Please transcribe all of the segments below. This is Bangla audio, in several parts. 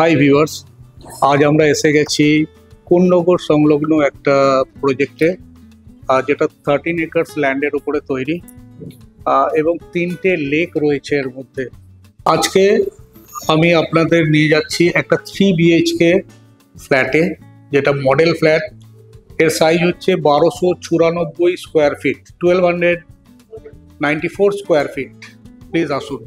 হাই ভিউয়ার্স, আজ আমরা এসে গেছি কোন্নগর সংলগ্ন একটা প্রজেক্টে, যেটা 13 একর্স ল্যান্ডের উপরে তৈরি এবং 3টে লেক রয়েছে এর মধ্যে। আজকে আমি আপনাদের নিয়ে যাচ্ছি একটা 3 BHK ফ্ল্যাটে, যেটা মডেল ফ্ল্যাট। এর সাইজ হচ্ছে 1294 square feet, 1294 square feet. Please আসুন।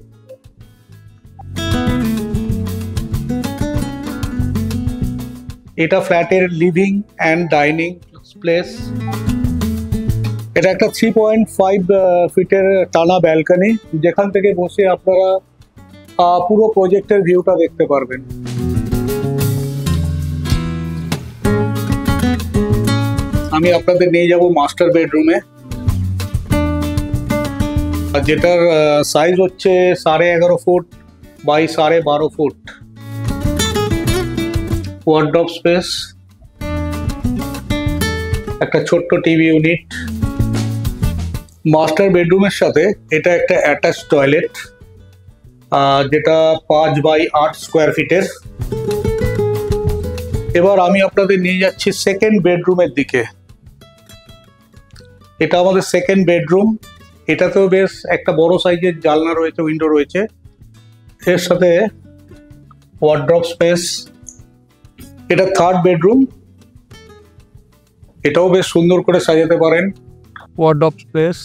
এটা ফ্ল্যাটের লিভিং অ্যান্ড ডাইনিং প্লেস। এটা একটা 3.5 ফিটের টানা ব্যালকনি, যেখান থেকে বসে আপনারা পুরো প্রজেক্টের ভিউটা দেখতে পারবেন। আমি আপনাদের নিয়ে যাব মাস্টার বেডরুমে, যেটার সাইজ হচ্ছে 11.5 foot by 12.5 foot. Wardrobe space, একটা ছোট্ট টিভি ইউনিট। মাস্টার বেডরুমের সাথে এটা একটা অ্যাটাচ টয়লেট, যেটা 5 বাই 8 স্কোয়ার ফিটের। এবার আমি আপনাদের নিয়ে যাচ্ছি সেকেন্ড বেডরুমের দিকে। এটা আমাদের সেকেন্ড বেডরুম। এটাতেও বেশ একটা বড় সাইজের জানলা রয়েছে, উইন্ডো রয়েছে। এর সাথে ওয়ার্ডরোব স্পেস। এটা থার্ড বেডরুম, এটাও বেশ সুন্দর করে সাজাতে পারেন। Wardrobe space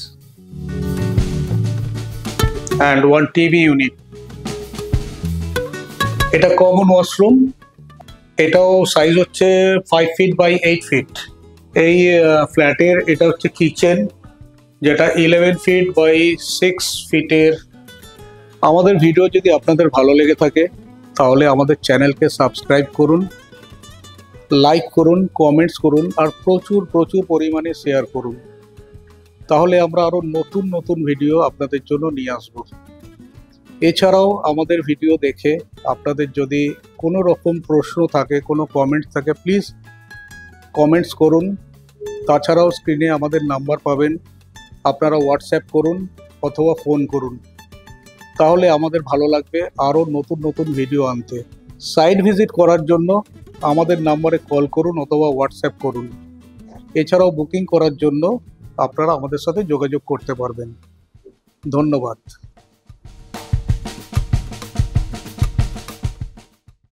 and 1 TV unit. এটা কমন ওয়াশরুম, এটাও সাইজ হচ্ছে 5 ফিট বাই 8 ফিট। এই ফ্ল্যাটের এটা হচ্ছে কিচেন, যেটা 11 ফিট বাই 6 ফিটের। আমাদের ভিডিও যদি আপনাদের ভালো লেগে থাকে তাহলে আমাদের চ্যানেলকে সাবস্ক্রাইব করুন, লাইক করুন, কমেন্টস করুন, আর প্রচুর পরিমাণে শেয়ার করুন। তাহলে আমরা আরও নতুন ভিডিও আপনাদের জন্য নিয়ে আসব। এছাড়াও আমাদের ভিডিও দেখে আপনাদের যদি কোনো রকম প্রশ্ন থাকে, কোনো কমেন্টস থাকে, প্লিজ কমেন্টস করুন। তাছাড়াও স্ক্রিনে আমাদের নাম্বার পাবেন, আপনারা হোয়াটসঅ্যাপ করুন অথবা ফোন করুন। তাহলে আমাদের ভালো লাগবে আরও নতুন ভিডিও আনতে। সাইট ভিজিট করার জন্য আমাদের নাম্বারে কল করুন অথবা হোয়াটসঅ্যাপ করুন। এছাড়াও বুকিং করার জন্য আপনারা আমাদের সাথে যোগাযোগ করতে পারবেন। ধন্যবাদ।